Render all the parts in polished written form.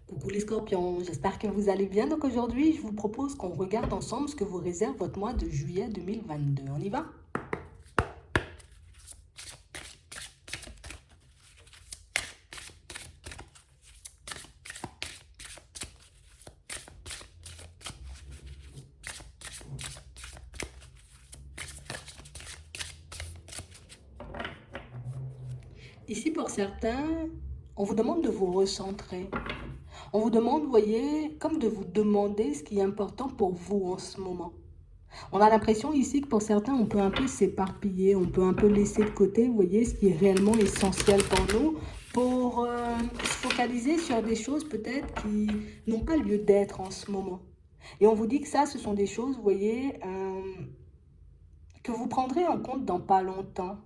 Coucou les scorpions, j'espère que vous allez bien. Donc aujourd'hui, je vous propose qu'on regarde ensemble ce que vous réserve votre mois de juillet 2022. On y va? Ici, pour certains, on vous demande de vous recentrer. On vous demande, vous voyez, comme de vous demander ce qui est important pour vous en ce moment. On a l'impression ici que pour certains, on peut un peu s'éparpiller, on peut un peu laisser de côté, vous voyez, ce qui est réellement essentiel pour nous, pour se focaliser sur des choses peut-être qui n'ont pas lieu d'être en ce moment. Et on vous dit que ça, ce sont des choses, vous voyez, que vous prendrez en compte dans pas longtemps.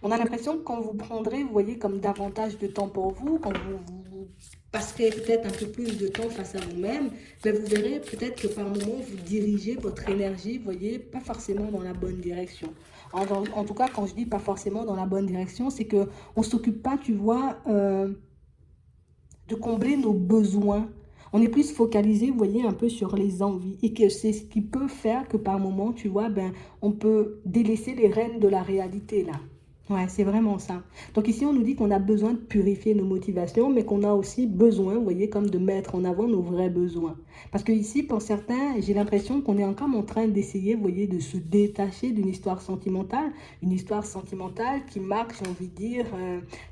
On a l'impression que quand vous prendrez, vous voyez, comme davantage de temps pour vous, quand vous passerez peut-être un peu plus de temps face à vous-même, ben vous verrez peut-être que par moment, vous dirigez votre énergie, vous voyez, pas forcément dans la bonne direction. En tout cas, quand je dis pas forcément dans la bonne direction, c'est que on ne s'occupe pas, tu vois, de combler nos besoins. On est plus focalisé, vous voyez, un peu sur les envies. Et que c'est ce qui peut faire que par moment, tu vois, ben, on peut délaisser les rênes de la réalité, là. Ouais, c'est vraiment ça. Donc ici, on nous dit qu'on a besoin de purifier nos motivations, mais qu'on a aussi besoin, vous voyez, comme de mettre en avant nos vrais besoins. Parce que ici, pour certains, j'ai l'impression qu'on est encore en train d'essayer, vous voyez, de se détacher d'une histoire sentimentale. Une histoire sentimentale qui marque, j'ai envie de dire,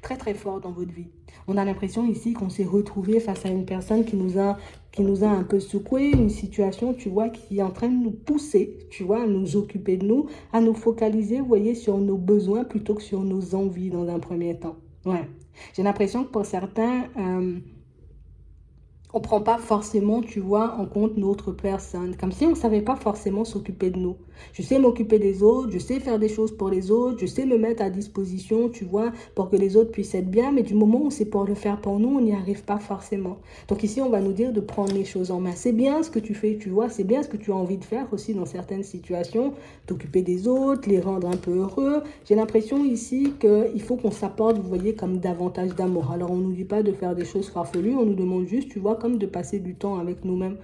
très très fort dans votre vie. On a l'impression ici qu'on s'est retrouvé face à une personne qui nous a un peu secoué, une situation, tu vois, qui est en train de nous pousser, tu vois, à nous occuper de nous, à nous focaliser, vous voyez, sur nos besoins plutôt que sur nos envies dans un premier temps. Ouais. J'ai l'impression que pour certains, on ne prend pas forcément, tu vois, en compte notre personne. Comme si on ne savait pas forcément s'occuper de nous. Je sais m'occuper des autres, je sais faire des choses pour les autres, je sais me mettre à disposition, tu vois, pour que les autres puissent être bien, mais du moment où c'est pour le faire pour nous, on n'y arrive pas forcément. Donc ici, on va nous dire de prendre les choses en main. C'est bien ce que tu fais, tu vois, c'est bien ce que tu as envie de faire aussi dans certaines situations, t'occuper des autres, les rendre un peu heureux. J'ai l'impression ici qu'il faut qu'on s'apporte, vous voyez, comme davantage d'amour. Alors on ne nous dit pas de faire des choses farfelues, on nous demande juste, tu vois, comme de passer du temps avec nous-mêmes.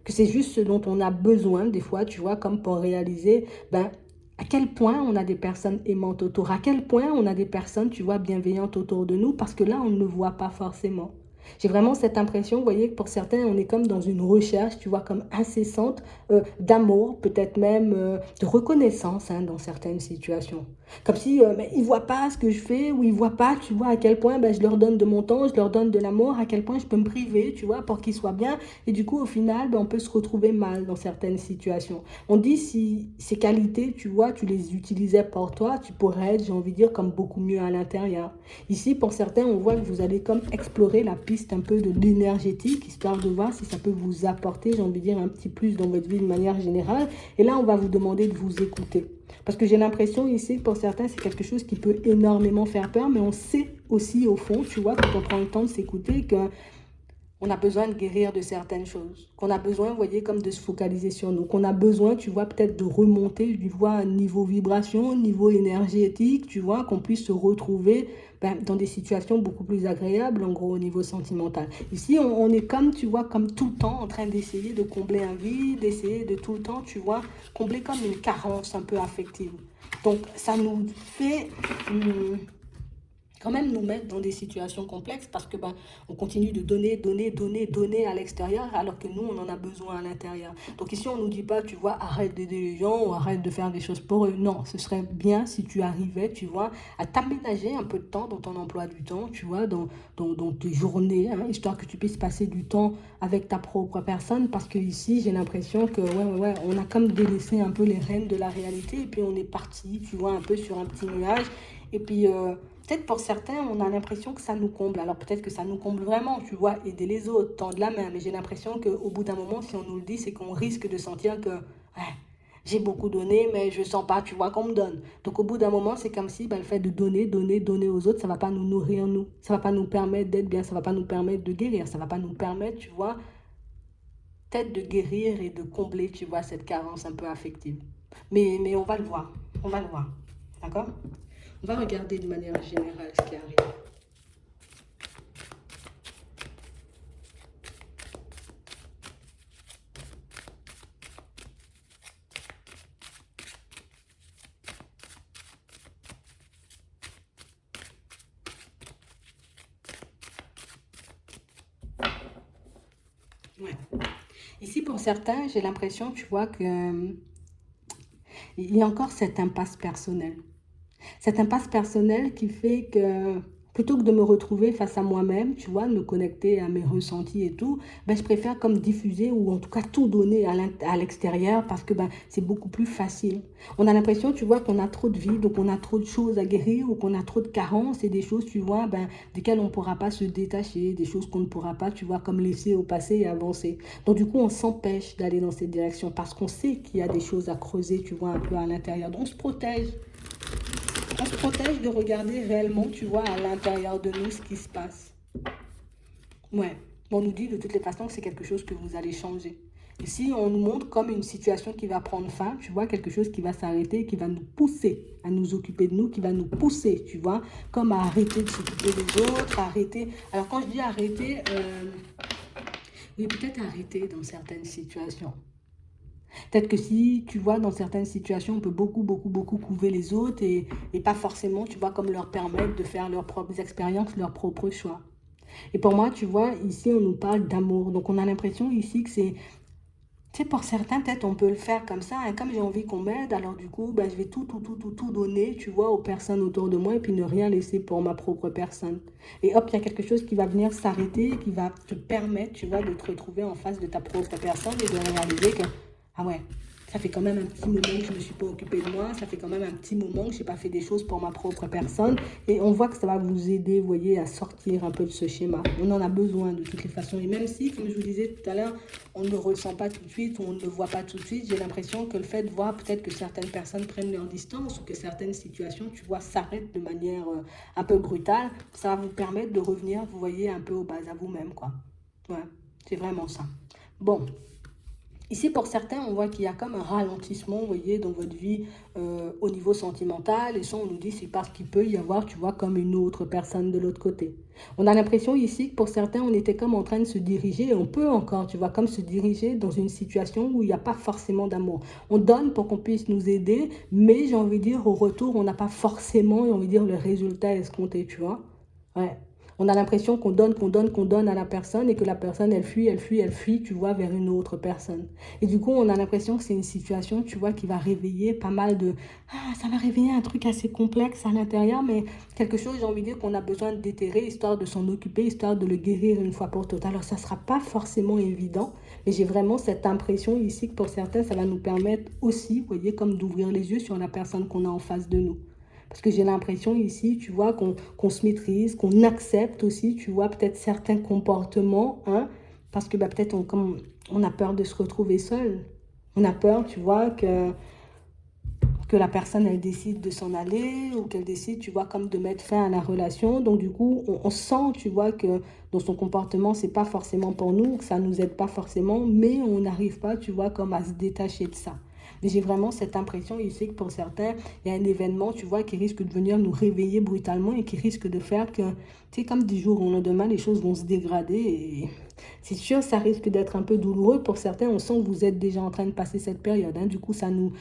Que c'est juste ce dont on a besoin des fois, tu vois, comme pour réaliser, ben, à quel point on a des personnes aimantes autour, à quel point on a des personnes, tu vois, bienveillantes autour de nous, parce que là, on ne le voit pas forcément. J'ai vraiment cette impression, vous voyez, que pour certains, on est comme dans une recherche, tu vois, comme incessante d'amour, peut-être même de reconnaissance hein, dans certaines situations. Comme si mais ils ne voient pas ce que je fais, ou ils ne voient pas, tu vois, à quel point ben, je leur donne de mon temps, je leur donne de l'amour, à quel point je peux me priver, tu vois, pour qu'ils soient bien. Et du coup, au final, ben, on peut se retrouver mal dans certaines situations. On dit si ces qualités, tu vois, tu les utilisais pour toi, tu pourrais être, j'ai envie de dire, comme beaucoup mieux à l'intérieur. Ici, pour certains, on voit que vous allez comme explorer la piste un peu de l'énergétique, histoire de voir si ça peut vous apporter, j'ai envie de dire, un petit plus dans votre vie de manière générale. Et là, on va vous demander de vous écouter. Parce que j'ai l'impression ici que pour certains, c'est quelque chose qui peut énormément faire peur, mais on sait aussi au fond, tu vois, quand on prend le temps de s'écouter, que on a besoin de guérir de certaines choses, qu'on a besoin, vous voyez, comme de se focaliser sur nous, qu'on a besoin, tu vois, peut-être de remonter, tu vois, niveau vibration, niveau énergétique, tu vois, qu'on puisse se retrouver ben, dans des situations beaucoup plus agréables, en gros, au niveau sentimental. Ici, on est comme, tu vois, comme tout le temps en train d'essayer de combler un vide, d'essayer de tout le temps, tu vois, combler comme une carence un peu affective. Donc, ça nous fait quand même nous mettre dans des situations complexes parce que ben, on continue de donner, donner, donner, donner à l'extérieur alors que nous, on en a besoin à l'intérieur. Donc ici, on ne nous dit pas, tu vois, arrête d'aider les gens ou arrête de faire des choses pour eux. Non, ce serait bien si tu arrivais, tu vois, à t'aménager un peu de temps dans ton emploi du temps, tu vois, dans tes journées, hein, histoire que tu puisses passer du temps avec ta propre personne parce que ici, j'ai l'impression que, ouais, on a comme délaissé un peu les rênes de la réalité et puis on est parti, tu vois, un peu sur un petit nuage. Et puis, peut-être pour certains, on a l'impression que ça nous comble. Alors peut-être que ça nous comble vraiment, tu vois, aider les autres, tendre la main. Mais j'ai l'impression qu'au bout d'un moment, si on nous le dit, c'est qu'on risque de sentir que ouais, j'ai beaucoup donné, mais je ne sens pas, tu vois, qu'on me donne. Donc au bout d'un moment, c'est comme si ben, le fait de donner, donner, donner aux autres, ça ne va pas nous nourrir, nous. Ça ne va pas nous permettre d'être bien, ça ne va pas nous permettre de guérir, ça ne va pas nous permettre, tu vois, peut-être de guérir et de combler, tu vois, cette carence un peu affective. Mais on va le voir, on va le voir. D'accord? On va regarder de manière générale ce qui arrive. Ouais. Ici, pour certains, j'ai l'impression, tu vois, que il y a encore cette impasse personnelle. Cette impasse personnelle qui fait que plutôt que de me retrouver face à moi-même, tu vois, de me connecter à mes ressentis et tout, ben, je préfère comme diffuser ou en tout cas tout donner à l'extérieur parce que ben, c'est beaucoup plus facile. On a l'impression, tu vois, qu'on a trop de vie, donc on a trop de choses à guérir ou qu'on a trop de carences et des choses, tu vois, ben, desquelles on ne pourra pas se détacher, des choses qu'on ne pourra pas, tu vois, comme laisser au passé et avancer. Donc du coup, on s'empêche d'aller dans cette direction parce qu'on sait qu'il y a des choses à creuser, tu vois, un peu à l'intérieur. Donc on se protège. On se protège de regarder réellement, tu vois, à l'intérieur de nous ce qui se passe. Ouais. On nous dit de toutes les façons que c'est quelque chose que vous allez changer. Et si on nous montre comme une situation qui va prendre fin, tu vois, quelque chose qui va s'arrêter, qui va nous pousser à nous occuper de nous, qui va nous pousser, tu vois, comme à arrêter de s'occuper des autres, à arrêter. Alors quand je dis arrêter, oui, peut-être arrêter dans certaines situations. Peut-être que si, tu vois, dans certaines situations, on peut beaucoup couver les autres et pas forcément, tu vois, comme leur permettre de faire leurs propres expériences, leurs propres choix. Et pour moi, tu vois, ici, on nous parle d'amour. Donc, on a l'impression ici que c'est, tu sais, pour certains, peut-être, on peut le faire comme ça, hein. Comme j'ai envie qu'on m'aide, alors du coup, ben, je vais tout donner, tu vois, aux personnes autour de moi et puis ne rien laisser pour ma propre personne. Et hop, il y a quelque chose qui va venir s'arrêter, qui va te permettre, tu vois, de te retrouver en face de ta propre personne et de réaliser que, ah ouais, ça fait quand même un petit moment que je ne me suis pas occupée de moi, ça fait quand même un petit moment que je n'ai pas fait des choses pour ma propre personne. Et on voit que ça va vous aider, vous voyez, à sortir un peu de ce schéma. On en a besoin de toutes les façons. Et même si, comme je vous disais tout à l'heure, on ne le ressent pas tout de suite, ou on ne le voit pas tout de suite, j'ai l'impression que le fait de voir peut-être que certaines personnes prennent leur distance ou que certaines situations, tu vois, s'arrêtent de manière un peu brutale, ça va vous permettre de revenir, vous voyez, un peu aux bases à vous-même, quoi. Ouais, c'est vraiment ça. Bon, ici, pour certains, on voit qu'il y a comme un ralentissement, vous voyez, dans votre vie au niveau sentimental. Et ça, on nous dit, c'est parce qu'il peut y avoir, tu vois, comme une autre personne de l'autre côté. On a l'impression ici que pour certains, on était comme en train de se diriger, et on peut encore, tu vois, comme se diriger dans une situation où il n'y a pas forcément d'amour. On donne pour qu'on puisse nous aider, mais j'ai envie de dire, au retour, on n'a pas forcément, j'ai envie de dire, le résultat escompté, tu vois. Ouais. On a l'impression qu'on donne à la personne et que la personne, elle fuit, tu vois, vers une autre personne. Et du coup, on a l'impression que c'est une situation, tu vois, qui va réveiller pas mal de... Ah, ça va réveiller un truc assez complexe à l'intérieur, mais quelque chose, j'ai envie de dire, qu'on a besoin de déterrer, histoire de s'en occuper, histoire de le guérir une fois pour toutes. Alors, ça ne sera pas forcément évident, mais j'ai vraiment cette impression ici que pour certains, ça va nous permettre aussi, vous voyez, comme d'ouvrir les yeux sur la personne qu'on a en face de nous. Parce que j'ai l'impression ici, tu vois, qu'on se maîtrise, qu'on accepte aussi, tu vois, peut-être certains comportements, hein, parce que bah, peut-être comme on a peur de se retrouver seul. On a peur, tu vois, que la personne, elle décide de s'en aller ou qu'elle décide, tu vois, comme de mettre fin à la relation. Donc, du coup, on sent, tu vois, que dans son comportement, c'est pas forcément pour nous, que ça nous aide pas forcément, mais on n'arrive pas, tu vois, comme à se détacher de ça. Mais j'ai vraiment cette impression ici que pour certains, il y a un événement, tu vois, qui risque de venir nous réveiller brutalement et qui risque de faire que, tu sais, comme du jour au lendemain, les choses vont se dégrader. Et c'est sûr, ça risque d'être un peu douloureux pour certains. On sent que vous êtes déjà en train de passer cette période, hein. Du coup, ça nous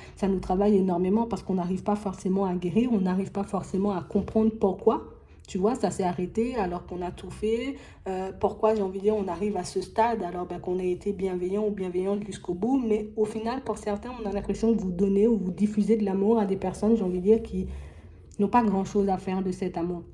travaille énormément parce qu'on n'arrive pas forcément à guérir, on n'arrive pas forcément à comprendre pourquoi. Tu vois, ça s'est arrêté alors qu'on a tout fait. Pourquoi, j'ai envie de dire, on arrive à ce stade alors ben, qu'on a été bienveillant ou bienveillante jusqu'au bout. Mais au final, pour certains, on a l'impression que vous donnez ou vous diffusez de l'amour à des personnes, j'ai envie de dire, qui n'ont pas grand-chose à faire de cet amour.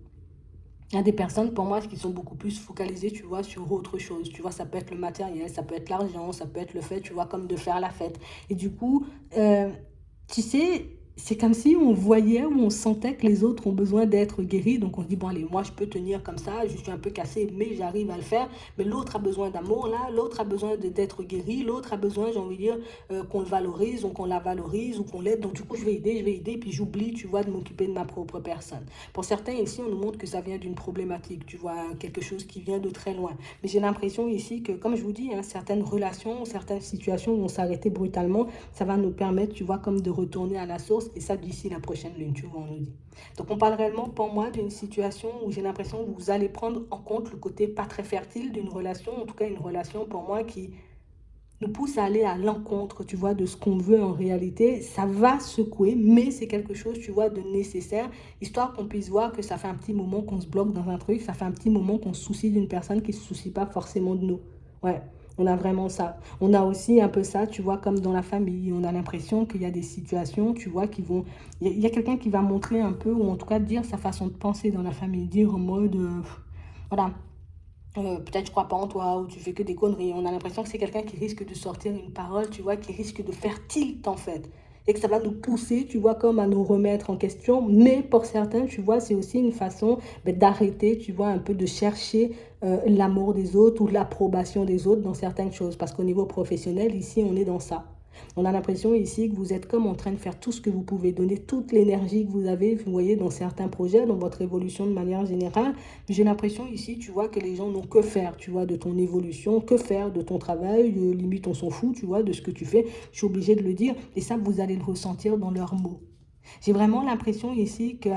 Il y a des personnes, pour moi, qui sont beaucoup plus focalisées, tu vois, sur autre chose. Tu vois, ça peut être le matériel, ça peut être l'argent, ça peut être le fait, tu vois, comme de faire la fête. Et du coup, tu sais, c'est comme si on voyait ou on sentait que les autres ont besoin d'être guéris. Donc on se dit, bon, allez, moi, je peux tenir comme ça, je suis un peu cassé, mais j'arrive à le faire. Mais l'autre a besoin d'amour, là, l'autre a besoin d'être guéri, l'autre a besoin, j'ai envie de dire, qu'on le valorise ou qu'on la valorise ou qu'on l'aide. Donc du coup, je vais aider, puis j'oublie, tu vois, de m'occuper de ma propre personne. Pour certains, ici, on nous montre que ça vient d'une problématique, tu vois, quelque chose qui vient de très loin. Mais j'ai l'impression ici que, comme je vous dis, hein, certaines relations, certaines situations vont s'arrêter brutalement. Ça va nous permettre, tu vois, comme de retourner à la source. Et ça, d'ici la prochaine lune, tu vois, on nous dit. Donc, on parle réellement, pour moi, d'une situation où j'ai l'impression que vous allez prendre en compte le côté pas très fertile d'une relation. En tout cas, une relation, pour moi, qui nous pousse à aller à l'encontre, tu vois, de ce qu'on veut en réalité. Ça va secouer, mais c'est quelque chose, tu vois, de nécessaire, histoire qu'on puisse voir que ça fait un petit moment qu'on se bloque dans un truc, ça fait un petit moment qu'on se soucie d'une personne qui ne se soucie pas forcément de nous. Ouais. On a vraiment ça. On a aussi un peu ça, tu vois, comme dans la famille. On a l'impression qu'il y a des situations, tu vois, qui vont... Il y a quelqu'un qui va montrer un peu, ou en tout cas dire sa façon de penser dans la famille. Dire en mode, voilà, peut-être je crois pas en toi, ou tu fais que des conneries. On a l'impression que c'est quelqu'un qui risque de sortir une parole, tu vois, qui risque de faire tilt en fait. Et que ça va nous pousser, tu vois, comme à nous remettre en question. Mais pour certains, tu vois, c'est aussi une façon d'arrêter, tu vois, un peu de chercher l'amour des autres ou l'approbation des autres dans certaines choses. Parce qu'au niveau professionnel, ici, on est dans ça. On a l'impression ici que vous êtes comme en train de faire tout ce que vous pouvez, donner toute l'énergie que vous avez, vous voyez, dans certains projets, dans votre évolution de manière générale. J'ai l'impression ici, tu vois, que les gens n'ont que faire, tu vois, de ton évolution, que faire de ton travail, limite on s'en fout, tu vois, de ce que tu fais. Je suis obligée de le dire et ça, vous allez le ressentir dans leurs mots. J'ai vraiment l'impression ici que,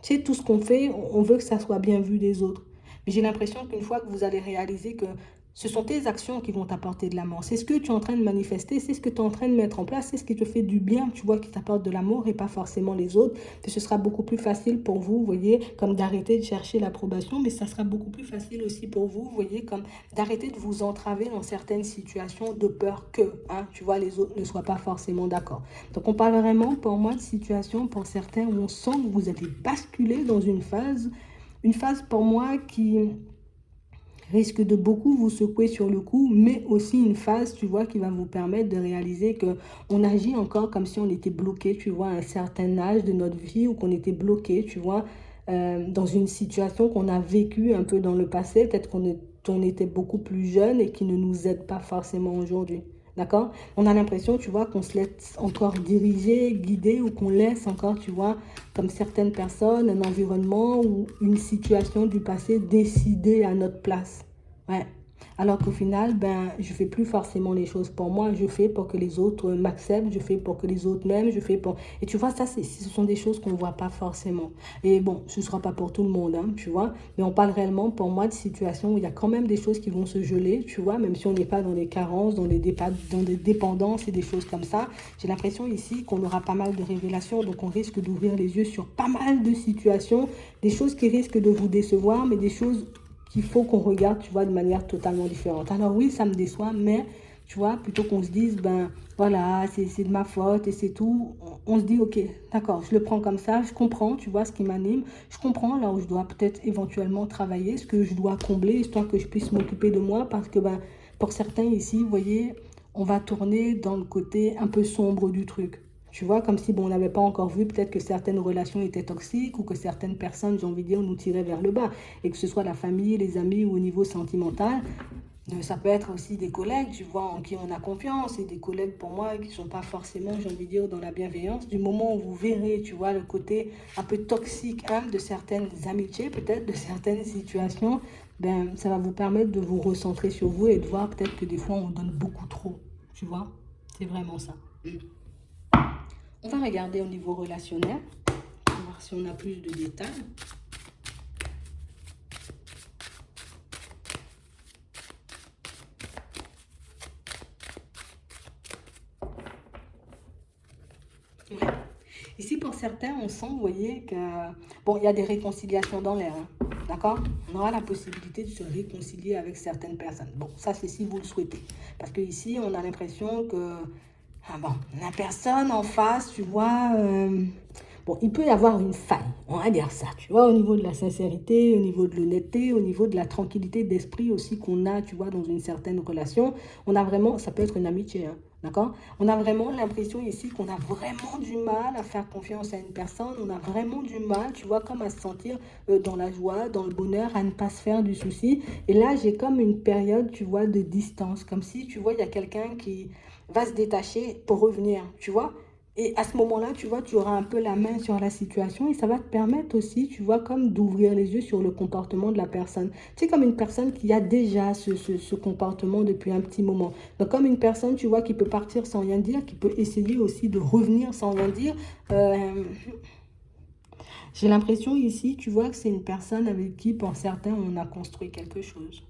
tu sais, tout ce qu'on fait, on veut que ça soit bien vu des autres. Mais j'ai l'impression qu'une fois que vous allez réaliser que ce sont tes actions qui vont t'apporter de l'amour. C'est ce que tu es en train de manifester, c'est ce que tu es en train de mettre en place, c'est ce qui te fait du bien, tu vois, qui t'apporte de l'amour et pas forcément les autres. Que ce sera beaucoup plus facile pour vous, vous voyez, comme d'arrêter de chercher l'approbation, mais ça sera beaucoup plus facile aussi pour vous, vous voyez, comme d'arrêter de vous entraver dans certaines situations de peur que, hein, tu vois, les autres ne soient pas forcément d'accord. Donc on parle vraiment, pour moi, de situations pour certains où on sent que vous allez basculer dans une phase pour moi qui risque de beaucoup vous secouer sur le coup, mais aussi une phase, tu vois, qui va vous permettre de réaliser que on agit encore comme si on était bloqué, tu vois, à un certain âge de notre vie ou qu'on était bloqué, tu vois, dans une situation qu'on a vécue un peu dans le passé, peut-être on était beaucoup plus jeune et qui ne nous aide pas forcément aujourd'hui. D'accord? On a l'impression, tu vois, qu'on se laisse encore diriger, guider ou qu'on laisse encore, tu vois, comme certaines personnes, un environnement ou une situation du passé décider à notre place. Ouais. Alors qu'au final, ben, je fais plus forcément les choses pour moi, je fais pour que les autres m'acceptent, je fais pour que les autres m'aiment, je fais pour... Et tu vois, ça, ce sont des choses qu'on voit pas forcément. Et bon, ce sera pas pour tout le monde, hein, tu vois. Mais on parle réellement, pour moi, de situations où il y a quand même des choses qui vont se geler, tu vois, même si on n'est pas dans des carences, dans des dépendances et des choses comme ça. J'ai l'impression ici qu'on aura pas mal de révélations, donc on risque d'ouvrir les yeux sur pas mal de situations, des choses qui risquent de vous décevoir, mais des choses qu'il faut qu'on regarde, tu vois, de manière totalement différente. Alors oui, ça me déçoit, mais, tu vois, plutôt qu'on se dise, ben, voilà, c'est de ma faute et c'est tout, on se dit, ok, d'accord, je le prends comme ça, je comprends, tu vois, ce qui m'anime, je comprends là où je dois peut-être éventuellement travailler, ce que je dois combler, histoire que je puisse m'occuper de moi, parce que, ben, pour certains ici, vous voyez, on va tourner dans le côté un peu sombre du truc. Tu vois, comme si bon, on n'avait pas encore vu peut-être que certaines relations étaient toxiques ou que certaines personnes, j'ai envie de dire, nous tiraient vers le bas. Et que ce soit la famille, les amis ou au niveau sentimental, ça peut être aussi des collègues, tu vois, en qui on a confiance. Et des collègues, pour moi, qui ne sont pas forcément, j'ai envie de dire, dans la bienveillance. Du moment où vous verrez, tu vois, le côté un peu toxique hein, de certaines amitiés, peut-être, de certaines situations, ben, ça va vous permettre de vous recentrer sur vous et de voir peut-être que des fois, on donne beaucoup trop. Tu vois, c'est vraiment ça. On va regarder au niveau relationnel, pour voir si on a plus de détails. Ouais. Ici, pour certains, on sent, vous voyez, que bon, il y a des réconciliations dans l'air. Hein, d'accord? On aura la possibilité de se réconcilier avec certaines personnes. Bon, ça, c'est si vous le souhaitez. Parce que ici, on a l'impression que ah bon, la personne en face, tu vois, bon, il peut y avoir une faille, on va dire ça, tu vois, au niveau de la sincérité, au niveau de l'honnêteté, au niveau de la tranquillité d'esprit aussi qu'on a, tu vois, dans une certaine relation. On a vraiment, ça peut être une amitié, hein, d'accord? On a vraiment l'impression ici qu'on a vraiment du mal à faire confiance à une personne, on a vraiment du mal, tu vois, comme à se sentir dans la joie, dans le bonheur, à ne pas se faire du souci. Et là, j'ai comme une période, tu vois, de distance, comme si, tu vois, il y a quelqu'un qui va se détacher pour revenir, tu vois. Et à ce moment-là, tu vois, tu auras un peu la main sur la situation et ça va te permettre aussi, tu vois, comme d'ouvrir les yeux sur le comportement de la personne. Tu sais, comme une personne qui a déjà ce comportement depuis un petit moment. Donc, comme une personne, tu vois, qui peut partir sans rien dire, qui peut essayer aussi de revenir sans rien dire. J'ai l'impression ici, tu vois, que c'est une personne avec qui, pour certains, on a construit quelque chose.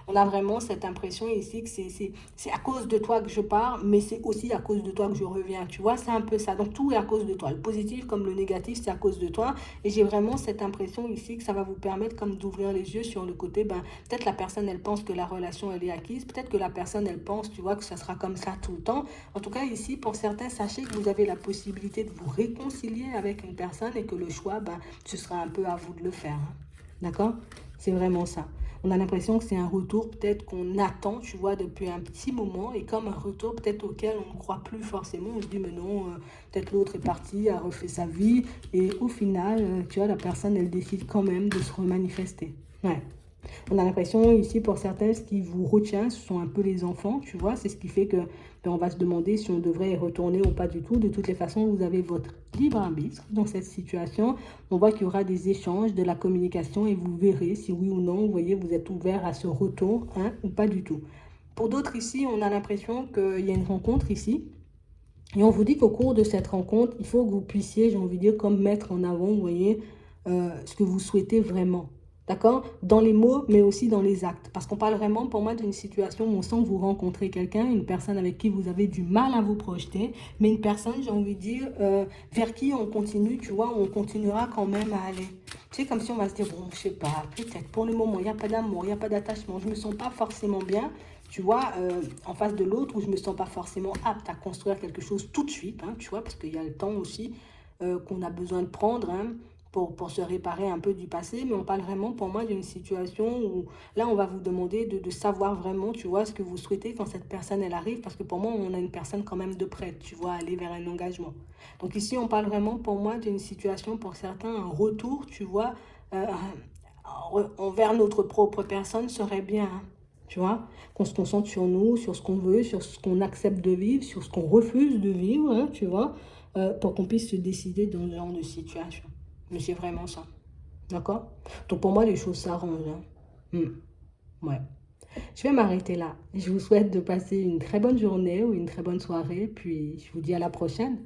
On a vraiment cette impression ici que c'est à cause de toi que je pars, mais c'est aussi à cause de toi que je reviens. Tu vois, c'est un peu ça. Donc tout est à cause de toi. Le positif comme le négatif, c'est à cause de toi. Et j'ai vraiment cette impression ici que ça va vous permettre comme d'ouvrir les yeux sur le côté, ben, peut-être la personne, elle pense que la relation, elle est acquise. Peut-être que la personne, elle pense, tu vois, que ça sera comme ça tout le temps. En tout cas, ici, pour certains, sachez que vous avez la possibilité de vous réconcilier avec une personne et que le choix, ben, ce sera un peu à vous de le faire. Hein. D'accord? C'est vraiment ça. On a l'impression que c'est un retour peut-être qu'on attend, tu vois, depuis un petit moment, et comme un retour peut-être auquel on ne croit plus forcément. On se dit, mais non, peut-être l'autre est parti, a refait sa vie, et au final, tu vois, la personne, elle décide quand même de se remanifester. Ouais. On a l'impression ici, pour certains, ce qui vous retient, ce sont un peu les enfants, tu vois. C'est ce qui fait que ben, on va se demander si on devrait y retourner ou pas du tout. De toutes les façons, vous avez votre libre arbitre dans cette situation. On voit qu'il y aura des échanges, de la communication et vous verrez si oui ou non, vous voyez, vous êtes ouvert à ce retour hein, ou pas du tout. Pour d'autres ici, on a l'impression qu'il y a une rencontre ici. Et on vous dit qu'au cours de cette rencontre, il faut que vous puissiez, j'ai envie de dire, comme mettre en avant, vous voyez, ce que vous souhaitez vraiment. D'accord? Dans les mots, mais aussi dans les actes. Parce qu'on parle vraiment, pour moi, d'une situation où on sent que vous rencontrez quelqu'un, une personne avec qui vous avez du mal à vous projeter, mais une personne, j'ai envie de dire, vers qui on continue, tu vois, on continuera quand même à aller. Tu sais, comme si on va se dire, bon, je sais pas, peut-être pour le moment, il n'y a pas d'amour, il n'y a pas d'attachement, je ne me sens pas forcément bien, tu vois, en face de l'autre, où je ne me sens pas forcément apte à construire quelque chose tout de suite, hein, tu vois, parce qu'il y a le temps aussi qu'on a besoin de prendre, hein, pour se réparer un peu du passé, mais on parle vraiment pour moi d'une situation où là, on va vous demander de savoir vraiment, tu vois, ce que vous souhaitez quand cette personne, elle arrive, parce que pour moi, on a une personne quand même de prête, tu vois, aller vers un engagement. Donc ici, on parle vraiment pour moi d'une situation, pour certains, un retour, tu vois, euh, envers notre propre personne serait bien, hein, tu vois, qu'on se concentre sur nous, sur ce qu'on veut, sur ce qu'on accepte de vivre, sur ce qu'on refuse de vivre, hein, tu vois, pour qu'on puisse se décider dans ce genre de situation. Mais c'est vraiment ça. D'accord? Donc pour moi, les choses s'arrangent. Hein. Ouais. Je vais m'arrêter là. Je vous souhaite de passer une très bonne journée ou une très bonne soirée. Puis je vous dis à la prochaine.